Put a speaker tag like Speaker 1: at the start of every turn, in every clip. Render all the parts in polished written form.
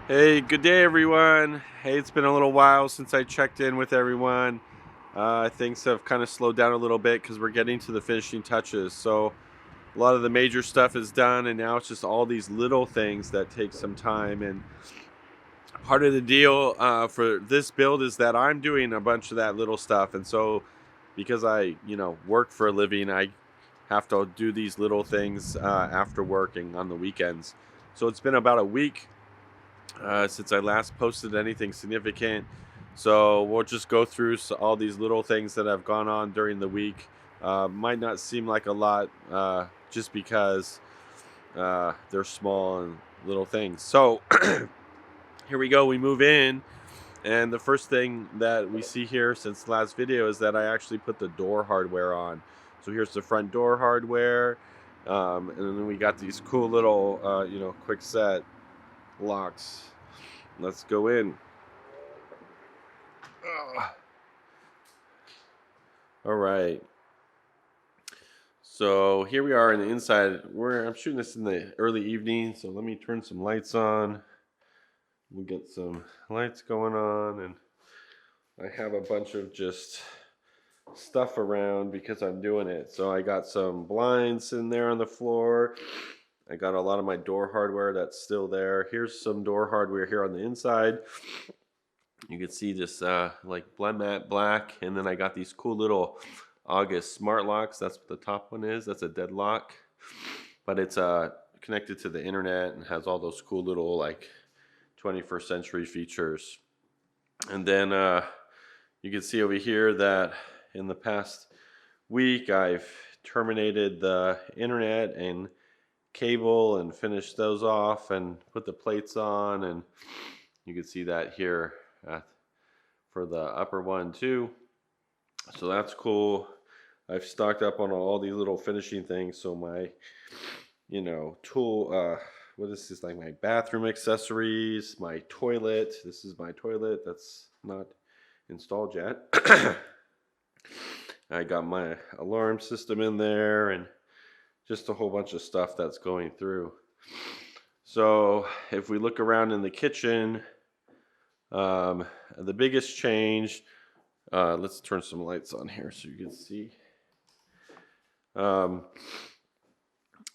Speaker 1: Hey, good day, everyone. Hey, it's been a little while since I checked in with everyone. Things have kind of slowed down a little bit because we're getting to the finishing touches. So, a lot of the major stuff is done, and now it's just all these little things that take some time. And part of the deal for this build is that I'm doing a bunch of that little stuff. And so, because I work for a living, I have to do these little things after working on the weekends. So, it's been about a week since I last posted anything significant. So we'll just go through all these little things that have gone on during the week. Might not seem like a lot just because they're small and little things. So here we go. We move in. And the first thing that we see here since the last video is that I actually put the door hardware on. So here's the front door hardware. And then we got these cool little, quick set locks. Let's go in. All right. So here we are in the inside. I'm shooting this in the early evening, so let me turn some lights on. We get some lights going on, and I have a bunch of just stuff around because I'm doing it. So I got some blinds in there on the floor. I got a lot of my door hardware that's still there. Here's some door hardware here on the inside. You can see this like blend matte black, and then I got these cool little August smart locks. That's what the top one is. That's a deadlock, but it's connected to the internet and has all those cool little like 21st century features. And then you can see over here that in the past week I've terminated the internet and cable and finished those off and put the plates on, and you can see that here for the upper one too. So that's cool. I've stocked up on all these little finishing things. So my, tool, what is this, like my bathroom accessories, my toilet. This is my toilet that's not installed yet. I got my alarm system in there and just a whole bunch of stuff that's going through. So if we look around in the kitchen, the biggest change, let's turn some lights on here so you can see,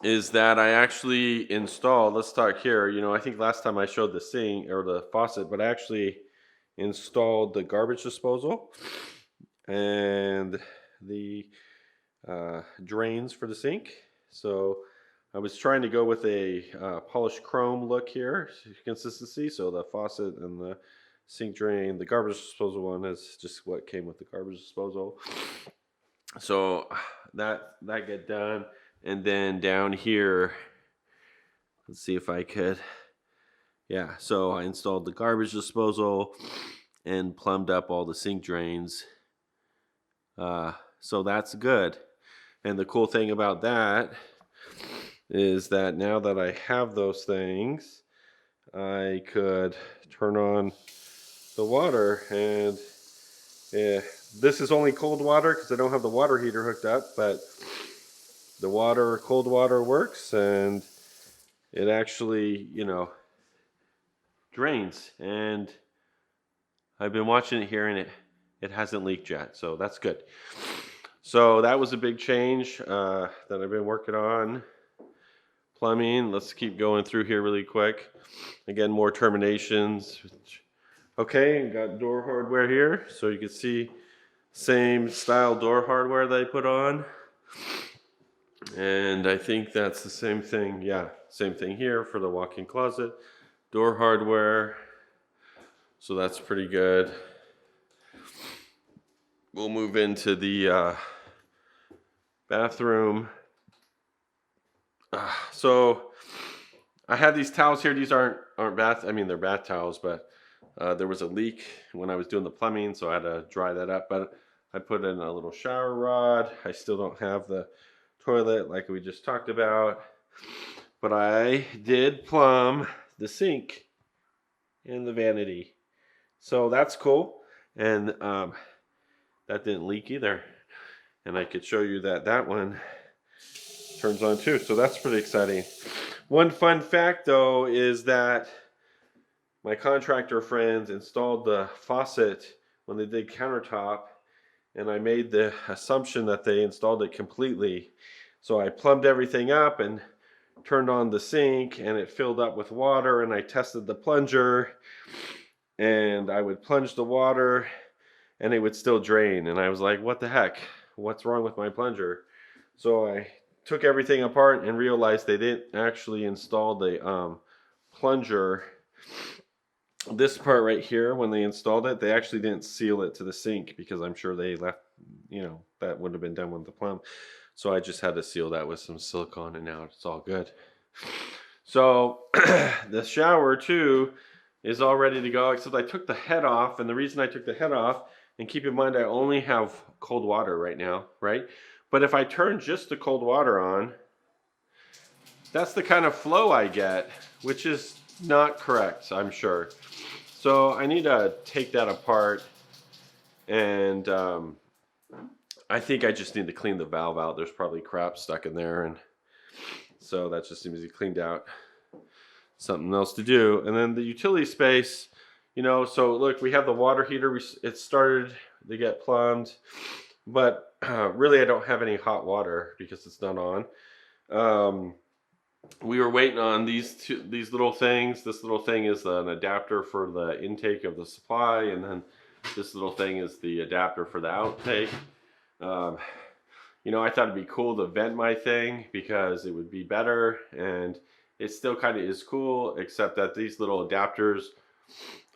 Speaker 1: is that I actually installed, let's talk here, I think last time I showed the sink or the faucet, but I actually installed the garbage disposal and the drains for the sink. So I was trying to go with a polished chrome look here, consistency. So the faucet and the sink drain, the garbage disposal one is just what came with the garbage disposal. So that get done, and then down here, let's see if I could. Yeah, so I installed the garbage disposal and plumbed up all the sink drains. So that's good. And the cool thing about that is that now that I have those things, I could turn on the water, and this is only cold water because I don't have the water heater hooked up, but the cold water works, and it actually, drains. And I've been watching it here, and it hasn't leaked yet, so that's good. So that was a big change that I've been working on. Plumbing, let's keep going through here really quick. Again, more terminations. Okay, got door hardware here, so you can see same style door hardware that I put on. And I think that's the same thing. Yeah, same thing here for the walk-in closet. Door hardware. So that's pretty good. We'll move into the bathroom. So I had these towels here. These aren't bath. I mean, they're bath towels, but there was a leak when I was doing the plumbing, so I had to dry that up. But I put in a little shower rod. I still don't have the toilet like we just talked about, but I did plumb the sink and the vanity, so that's cool. And that didn't leak either, and I could show you that one turns on too, so that's pretty exciting. One fun fact though is that my contractor friends installed the faucet when they did countertop, and I made the assumption that they installed it completely. So I plumbed everything up and turned on the sink, and it filled up with water, and I tested the plunger, and I would plunge the water and it would still drain, and I was like, what the heck? What's wrong with my plunger? So I took everything apart and realized they didn't actually install the plunger. This part right here, when they installed it, they actually didn't seal it to the sink because I'm sure they left, that would have been done with the plumb. So I just had to seal that with some silicone, and now it's all good. So the shower too is all ready to go, except I took the head off, and the reason I took the head off, and keep in mind I only have cold water right now, right? But if I turn just the cold water on, that's the kind of flow I get, which is not correct, I'm sure. So I need to take that apart, and I think I just need to clean the valve out. There's probably crap stuck in there, and so that just needs to be cleaned out. Something else to do. And then the utility space, so look, we have the water heater. It started to get plumbed, but really I don't have any hot water because it's not on. We were waiting on these little things. This little thing is an adapter for the intake of the supply, and then this little thing is the adapter for the outtake. I thought it'd be cool to vent my thing because it would be better, and it still kind of is cool, except that these little adapters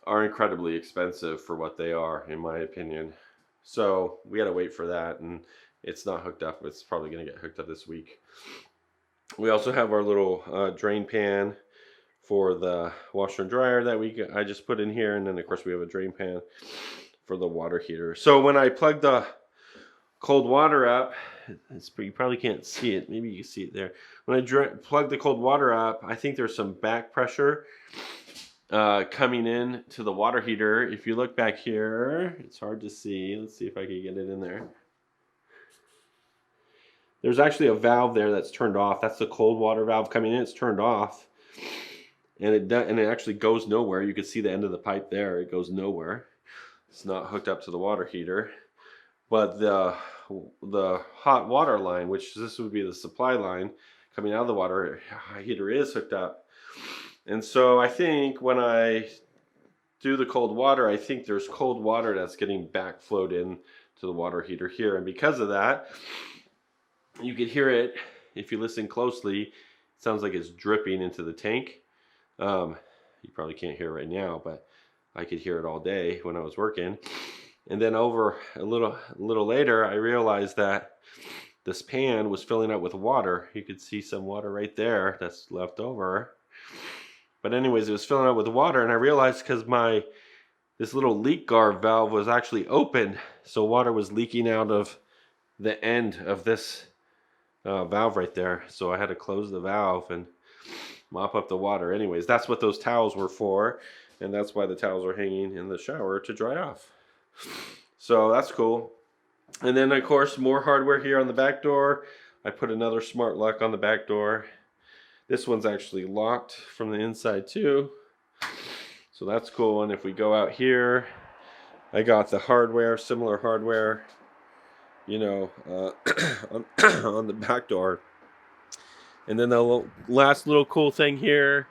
Speaker 1: are incredibly expensive for what they are, in my opinion. So we gotta wait for that, and it's not hooked up. It's probably gonna get hooked up this week. We also have our little drain pan for the washer and dryer that I just put in here, and then of course we have a drain pan for the water heater. So when I plug the cold water up, you probably can't see it. Maybe you can see it there. When I plug the cold water up, I think there's some back pressure coming in to the water heater. If you look back here, it's hard to see. Let's see if I can get it in there. There's actually a valve there that's turned off. That's the cold water valve coming in. It's turned off, and it actually goes nowhere. You can see the end of the pipe there. It goes nowhere. It's not hooked up to the water heater. But the hot water line, which this would be the supply line coming out of the water heater, is hooked up. And so I think when I do the cold water, I think there's cold water that's getting backflowed in to the water heater here. And because of that, you could hear it if you listen closely. It sounds like it's dripping into the tank. You probably can't hear it right now, but I could hear it all day when I was working. And then over a little later, I realized that this pan was filling up with water. You could see some water right there that's left over. But anyways, it was filling up with water, and I realized because this little leak guard valve was actually open, so water was leaking out of the end of this valve right there. So I had to close the valve and mop up the water. Anyways, that's what those towels were for, and that's why the towels are hanging in the shower to dry off. So that's cool. And then of course more hardware here on the back door. I put another smart lock on the back door. This one's actually locked from the inside too, so that's cool. And if we go out here, I got the hardware, similar hardware, on the back door. And then the last little cool thing here,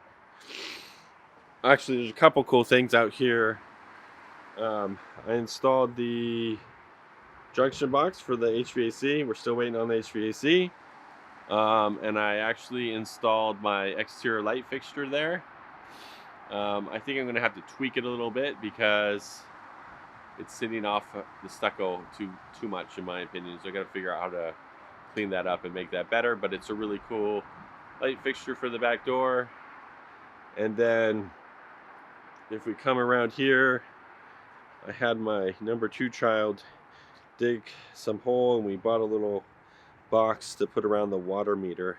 Speaker 1: actually there's a couple cool things out here. I installed the junction box for the HVAC. We're still waiting on the HVAC. And I actually installed my exterior light fixture there. I think I'm going to have to tweak it a little bit because it's sitting off the stucco too much, in my opinion. So I got to figure out how to clean that up and make that better. But it's a really cool light fixture for the back door. And then if we come around here, I had my number 2 child dig some hole, and we bought a little box to put around the water meter.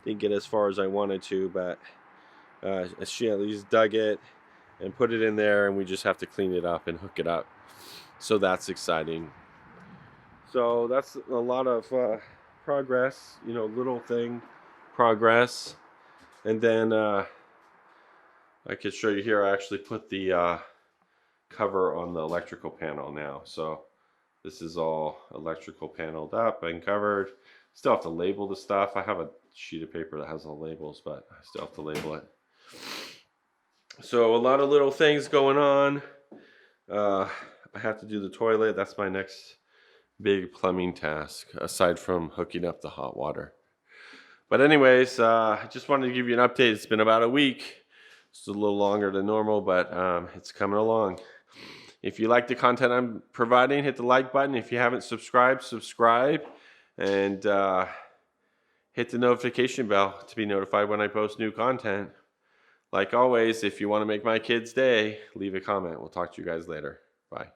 Speaker 1: Didn't get as far as I wanted to, but she at least dug it and put it in there, and we just have to clean it up and hook it up. So that's exciting. So that's a lot of progress, little thing progress. And then I could show you here. I actually put the cover on the electrical panel now. So this is all electrical paneled up and covered. Still have to label the stuff. I have a sheet of paper that has all labels, but I still have to label it. So a lot of little things going on. I have to do the toilet. That's my next big plumbing task, aside from hooking up the hot water. But anyways, I just wanted to give you an update. It's been about a week. It's a little longer than normal, but it's coming along. If you like the content I'm providing, hit the like button. If you haven't subscribed, subscribe. And hit the notification bell to be notified when I post new content. Like always, if you want to make my kids' day, leave a comment. We'll talk to you guys later. Bye.